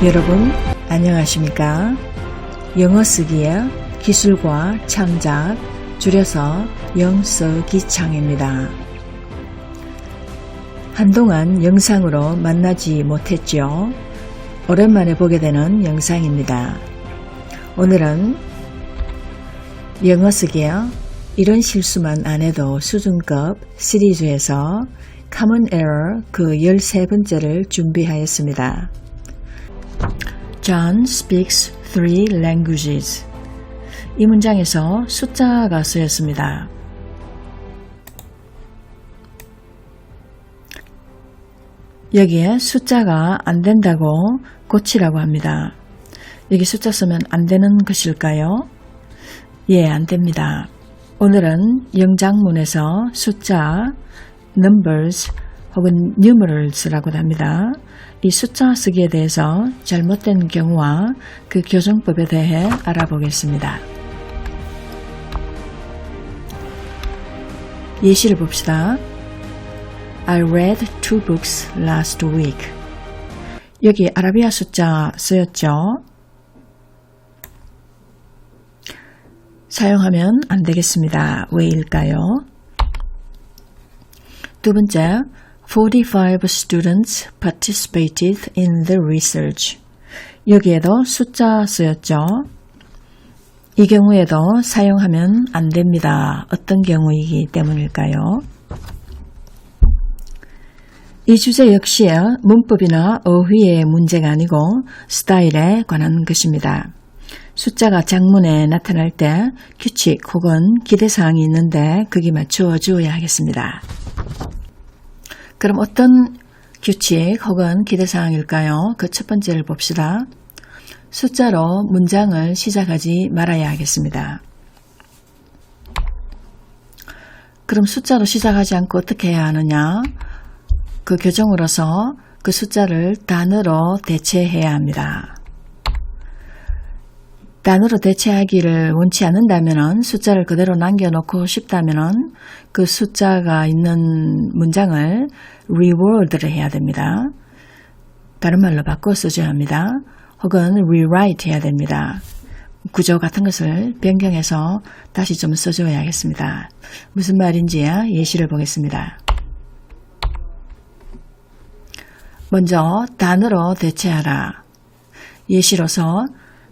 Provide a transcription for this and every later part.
여러분 안녕하십니까? 영어 쓰기의 기술과 창작, 줄여서 영쓰기창입니다. 한동안 영상으로 만나지 못했죠? 오랜만에 보게 되는 영상입니다. 오늘은 영어 쓰기의 이런 실수만 안 해도 수준급 시리즈에서 Common Error 그 13번째를 준비하였습니다. John speaks 3 languages. 이 문장에서 숫자가 쓰였습니다. 여기에 숫자가 안 된다고 고치라고 합니다. 여기 숫자 쓰면 안 되는 것일까요? 예, 안 됩니다. 오늘은 영작문에서 숫자, numbers 혹은 numerals라고 합니다. 이 숫자 쓰기에 대해서 잘못된 경우와 그 교정법에 대해 알아보겠습니다. 예시를 봅시다. I read 2 books last week. 여기 아라비아 숫자 쓰였죠? 사용하면 안 되겠습니다. 왜일까요? 두 번째, 45 students participated in the research. 여기에도 숫자 쓰였죠? 이 경우에도 사용하면 안 됩니다. 어떤 경우이기 때문일까요? 이 주제 역시 문법이나 어휘의 문제가 아니고 스타일에 관한 것입니다. 숫자가 작문에 나타날 때 규칙 혹은 기대사항이 있는데 거기에 맞추어 주어야 하겠습니다. 그럼 어떤 규칙 혹은 기대사항일까요? 그 첫 번째를 봅시다. 숫자로 문장을 시작하지 말아야 하겠습니다. 그럼 숫자로 시작하지 않고 어떻게 해야 하느냐? 그 교정으로서 그 숫자를 단어로 대체해야 합니다. 단어로 대체하기를 원치 않는다면 숫자를 그대로 남겨놓고 싶다면 그 숫자가 있는 문장을 reword를 해야 됩니다. 다른 말로 바꿔 써줘야 합니다. 혹은 rewrite 해야 됩니다. 구조 같은 것을 변경해서 다시 좀 써줘야겠습니다. 무슨 말인지 예시를 보겠습니다. 먼저 단어로 대체하라. 예시로서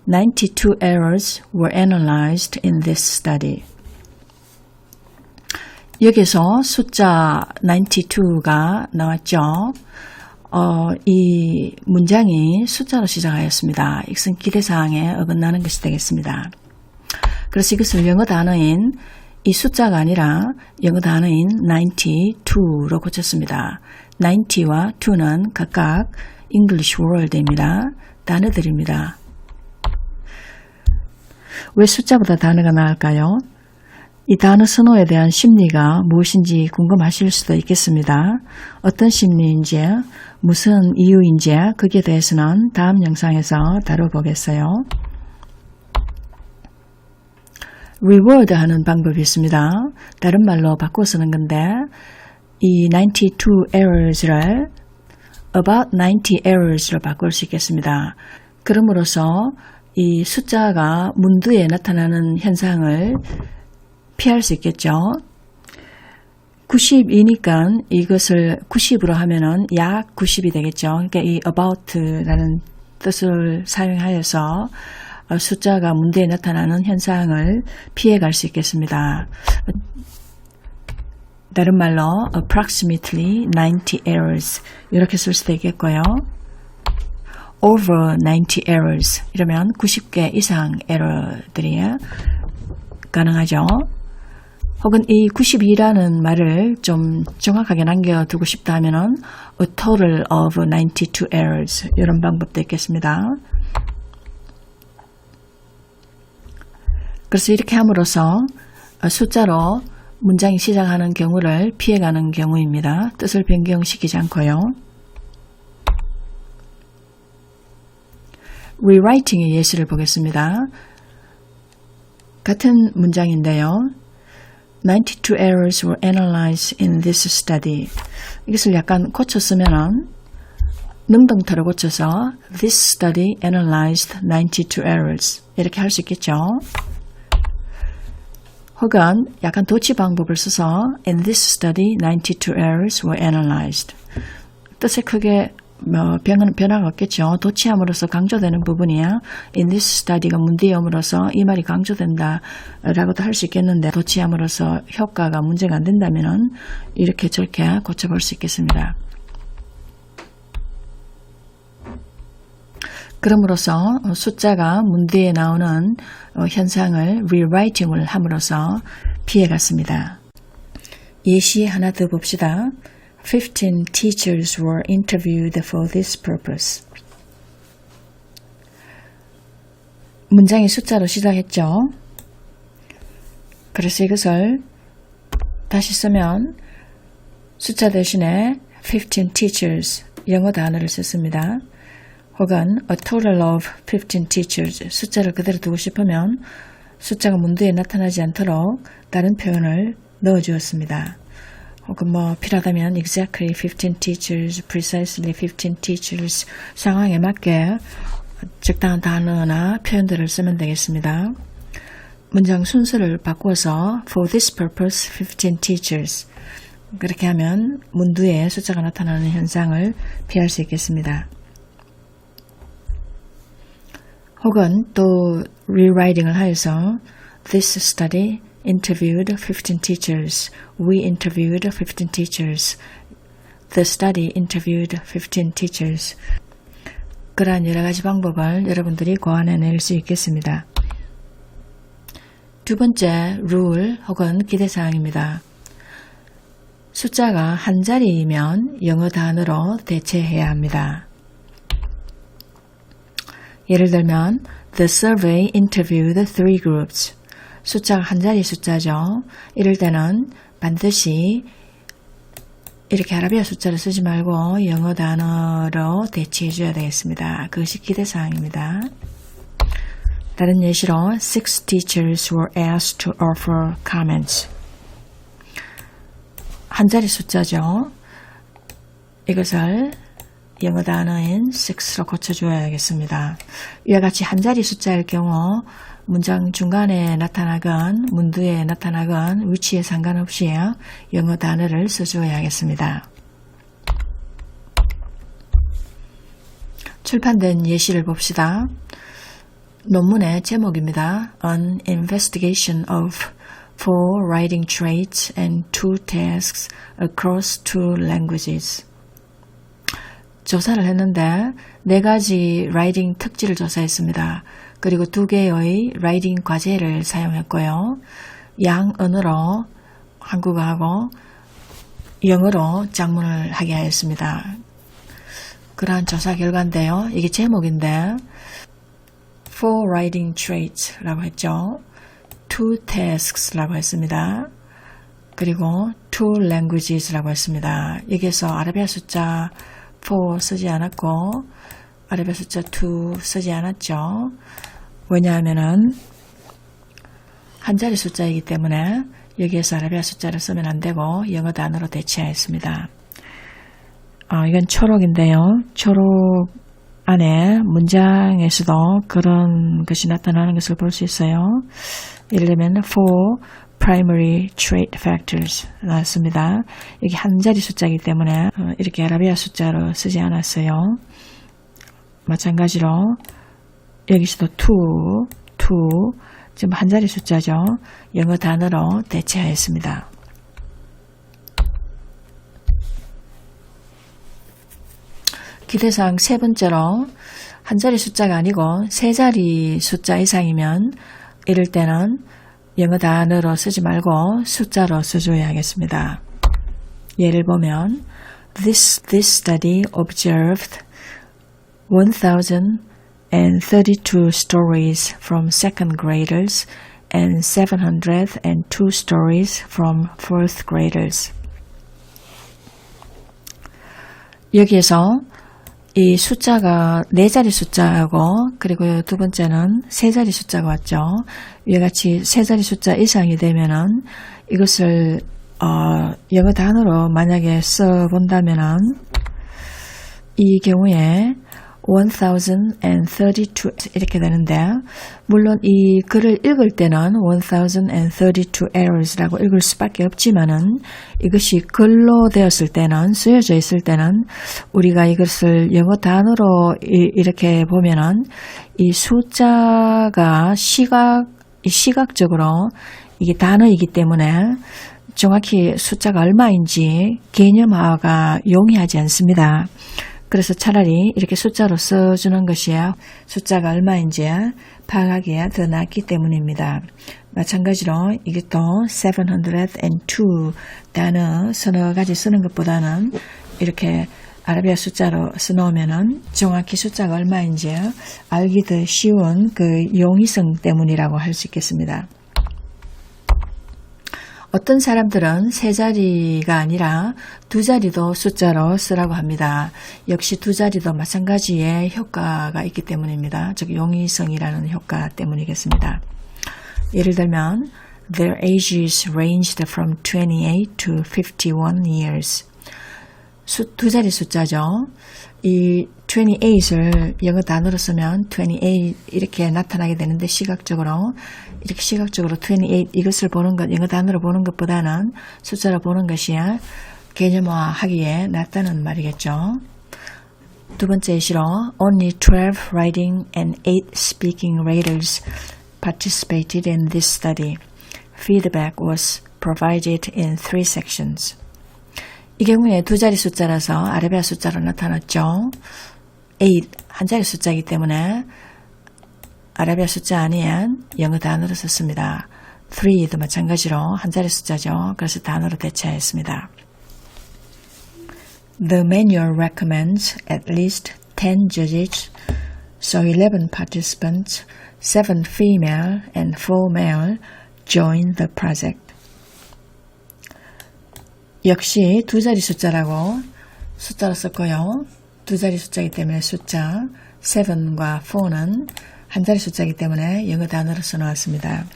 92 errors were analyzed in this study. 여기서 숫자 92가 나왔죠. 이 문장이 숫자로 시작하였습니다. 이것은 기대사항에 어긋나는 것이 되겠습니다. 그래서 이것을 영어 단어인 이 숫자가 아니라 영어 단어인 92로 고쳤습니다. 90와 2는 각각 English word입니다. 단어들입니다. 왜 숫자보다 단어가 나을까요? 이 단어 선호에 대한 심리가 무엇인지 궁금하실 수도 있겠습니다. 어떤 심리인지, 무슨 이유인지 거기에 대해서는 다음 영상에서 다뤄보겠어요. reword 하는 방법이 있습니다. 다른 말로 바꿔 쓰는 건데 이 92 errors를 about 90 errors로 바꿀 수 있겠습니다. 그럼으로써 이 숫자가 문두에 나타나는 현상을 피할 수 있겠죠. 90이니까 이것을 90으로 하면은 약 90이 되겠죠. 그러니까 이 about라는 뜻을 사용하여서 숫자가 문두에 나타나는 현상을 피해갈 수 있겠습니다. 다른 말로 approximately 90 errors 이렇게 쓸 수도 있겠고요. over 90 errors 이러면 90개 이상 에러들이 가능하죠. 혹은 이 92라는 말을 좀 정확하게 남겨두고 싶다 하면은 a total of 92 errors 이런 방법도 있겠습니다. 그래서 이렇게 함으로써 숫자로 문장이 시작하는 경우를 피해가는 경우입니다. 뜻을 변경시키지 않고요. rewriting의 예시를 보겠습니다. 같은 문장인데요. 92 errors were analyzed in this study. 이것을 약간 고쳐 쓰면은 능동태로 고쳐서 This study analyzed 92 errors 이렇게 할 수 있겠죠. 혹은 약간 도치 방법을 써서 In this study 92 errors were analyzed. 뜻에 크게 변화가 없겠죠. 도치함으로써 강조되는 부분이야. In this study가 문디음으로써 이 말이 강조된다 라고도 할 수 있겠는데 도치함으로써 효과가 문제가 안 된다면 이렇게 저렇게 고쳐볼 수 있겠습니다. 그럼으로써 숫자가 문디에 나오는 현상을 rewriting을 함으로써 피해갔습니다. 예시 하나 더 봅시다. 15 teachers were interviewed for this purpose. 문장이 숫자로 시작했죠. 그래서 이것을 다시 쓰면 숫자 대신에 15 teachers 영어 단어를 썼습니다. 혹은 a total of 15 teachers 숫자를 그대로 두고 싶으면 숫자가 문두에 나타나지 않도록 다른 표현을 넣어주었습니다. 혹은 필요하다면 exactly 15 teachers, precisely 15 teachers 상황에 맞게 적당한 단어나 표현들을 쓰면 되겠습니다. 문장 순서를 바꾸어서 for this purpose 15 teachers 그렇게 하면 문두에 숫자가 나타나는 현상을 피할 수 있겠습니다. 혹은 또 rewriting을 하여서 this study interviewed 15 teachers. We interviewed 15 teachers. The study interviewed 15 teachers. 그러한 여러 가지 방법을 여러분들이 고안해낼 수 있겠습니다. 두 번째 룰 혹은 기대사항입니다. 숫자가 한 자리이면 영어 단어로 대체해야 합니다. 예를 들면 The survey interviewed 3 groups. 숫자가 한 자리 숫자죠. 이럴 때는 반드시 이렇게 아라비아 숫자를 쓰지 말고 영어 단어로 대체해 줘야 되겠습니다. 그것이 기대사항입니다. 다른 예시로 6 teachers were asked to offer comments. 한 자리 숫자죠. 이것을 영어 단어인 6로 고쳐줘야겠습니다. 이와 같이 한 자리 숫자일 경우 문장 중간에 나타나건 문두에 나타나건 위치에 상관없이 영어 단어를 써줘야겠습니다. 출판된 예시를 봅시다. 논문의 제목입니다. An investigation of 4 writing traits and 2 tasks across 2 languages. 조사를 했는데 4가지 라이팅 특질을 조사했습니다. 그리고 2개의 라이팅 과제를 사용했고요. 양 언어로 한국어하고 영어로 작문을 하게 하였습니다. 그러한 조사 결과인데요. 이게 제목인데 4 writing traits라고 했죠. 2 tasks라고 했습니다. 그리고 2 languages라고 했습니다. 여기에서 아라비아 숫자 4 쓰지 않았고 아라비아 숫자 2 쓰지 않았죠. 왜냐하면은 한 자리 숫자이기 때문에 여기에서 아라비아 숫자를 쓰면 안 되고 영어 단어로 대체하였습니다. 이건 초록인데요. 초록 안에 문장에서도 그런 것이 나타나는 것을 볼 수 있어요. 예를 들면 4 primary trait factors 나왔습니다. 여기 한 자리 숫자이기 때문에 이렇게 아라비아 숫자로 쓰지 않았어요. 마찬가지로 여기서도 2 지금 한 자리 숫자죠. 영어 단어로 대체하였습니다. 기대사항 세 번째로 한 자리 숫자가 아니고 세 자리 숫자 이상이면 이럴 때는 영어 단어로 쓰지 말고 숫자로 써줘야 하겠습니다. 예를 보면 This study observed 1,032 stories from second graders and 702 stories from fourth graders. 여기에서 이 숫자가 4자리 숫자하고 그리고 두 번째는 3자리 숫자가 왔죠. 이와 같이 3자리 숫자 이상이 되면은 이것을 영어 단어로 만약에 써본다면은 이 경우에 1032 이렇게 되는데, 물론 이 글을 읽을 때는 1032 errors라고 읽을 수밖에 없지만은 이것이 글로 되었을 때는, 쓰여져 있을 때는 우리가 이것을 영어 단어로 이렇게 보면은 이 숫자가 시각적으로 이게 단어이기 때문에 정확히 숫자가 얼마인지 개념화가 용이하지 않습니다. 그래서 차라리 이렇게 숫자로 써주는 것이 숫자가 얼마인지 파악하기에 더 낫기 때문입니다. 마찬가지로 이게 또 702 단어 서너 가지 쓰는 것보다는 이렇게 아라비아 숫자로 써놓으면은 정확히 숫자가 얼마인지 알기 더 쉬운 그 용이성 때문이라고 할 수 있겠습니다. 어떤 사람들은 세 자리가 아니라 두 자리도 숫자로 쓰라고 합니다. 역시 두 자리도 마찬가지의 효과가 있기 때문입니다. 즉 용이성이라는 효과 때문이겠습니다. 예를 들면 Their ages ranged from 28 to 51 years. 두 자리 숫자죠. 이 28을 영어 단어로 쓰면 28 이렇게 나타나게 되는데 시각적으로 28 이것을 보는 것, 영어 단어로 보는 것보다는 숫자로 보는 것이 개념화하기에 낫다는 말이겠죠. 두 번째 예시로 Only 12 writing and 8 speaking raters participated in this study. Feedback was provided in 3 sections. 이 경우에 두 자리 숫자라서 아라비아 숫자로 나타났죠. 8, 한 자리 숫자이기 때문에 아라비아 숫자 아닌 영어 단어로 썼습니다. 3도 마찬가지로 한 자리 숫자죠. 그래서 단어로 대체했습니다. The manual recommends at least 10 judges, so 11 participants, 7 female and 4 male joined the project. 역시 두 자리 숫자라고 숫자로 썼고요. 두 자리 숫자이기 때문에 숫자 7과 4는 한 자리 숫자이기 때문에 영어 단어로 써놓았습니다.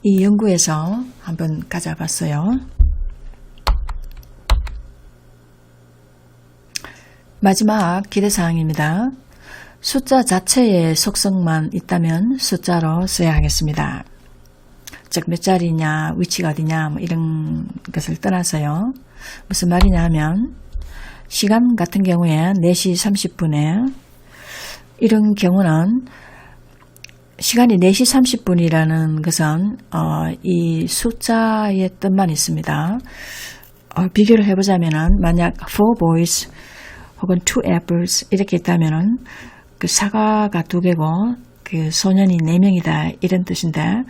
이 연구에서 한번 가져봤어요. 마지막 기대사항입니다. 숫자 자체의 속성만 있다면 숫자로 써야 하겠습니다. 즉 몇 자리냐, 위치가 어디냐 뭐 이런 것을 떠나서요. 무슨 말이냐 하면 시간 같은 경우에 4시 30분에 이런 경우는 시간이 4시 30분이라는 것은 이 숫자의 뜻만 있습니다. 비교를 해보자면은 만약 4 boys 혹은 2 apples 이렇게 있다면은 그 사과가 2개고 그 소년이 4명이다 이런 뜻인데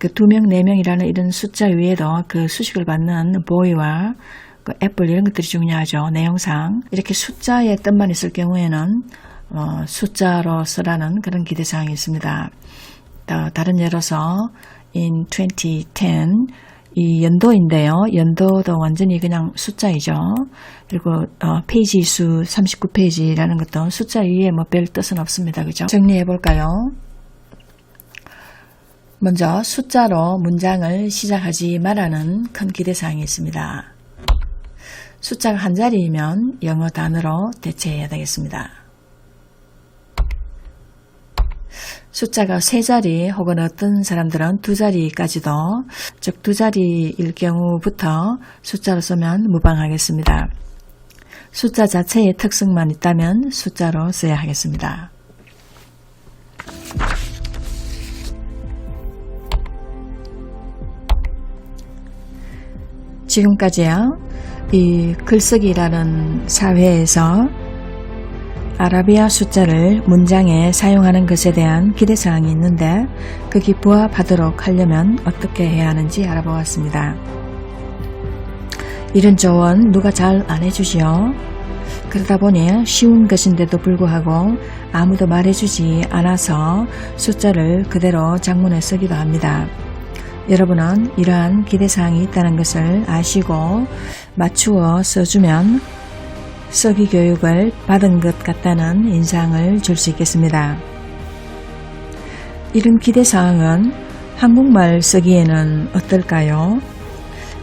그 2명, 4명이라는 이런 숫자 위에도 그 수식을 받는 boy와 그 애플 이런 것들이 중요하죠. 내용상 이렇게 숫자의 뜻만 있을 경우에는 숫자로 쓰라는 그런 기대사항이 있습니다. 다른 예로서 in 2010 이 연도인데요. 연도도 완전히 그냥 숫자이죠. 그리고 페이지 수 39페이지라는 것도 숫자 위에 뭐 별 뜻은 없습니다. 그죠? 정리해 볼까요? 먼저 숫자로 문장을 시작하지 말라는 큰 기대사항이 있습니다. 숫자가 한 자리이면 영어 단어로 대체해야 되겠습니다. 숫자가 세 자리 혹은 어떤 사람들은 두 자리까지도 즉 두 자리일 경우부터 숫자로 쓰면 무방하겠습니다. 숫자 자체의 특성만 있다면 숫자로 써야 하겠습니다. 지금까지요. 이 글쓰기라는 사회에서 아라비아 숫자를 문장에 사용하는 것에 대한 기대사항이 있는데 거기 부합하도록 하려면 어떻게 해야 하는지 알아보았습니다. 이런 조언 누가 잘 안 해주시오? 그러다 보니 쉬운 것인데도 불구하고 아무도 말해주지 않아서 숫자를 그대로 작문에 쓰기도 합니다. 여러분은 이러한 기대사항이 있다는 것을 아시고 맞추어 써주면 쓰기 교육을 받은 것 같다는 인상을 줄 수 있겠습니다. 이런 기대사항은 한국말 쓰기에는 어떨까요?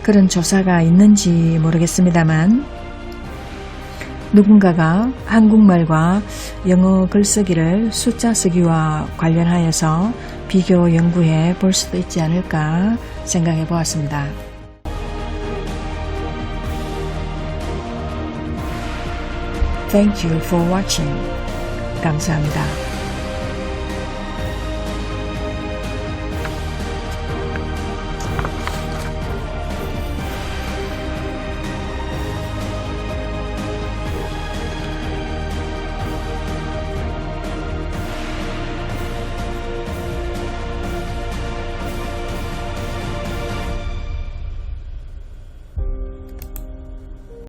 그런 조사가 있는지 모르겠습니다만 누군가가 한국말과 영어 글쓰기를 숫자 쓰기와 관련하여서 비교 연구해 볼 수도 있지 않을까 생각해 보았습니다. Thank you for watching. 감사합니다.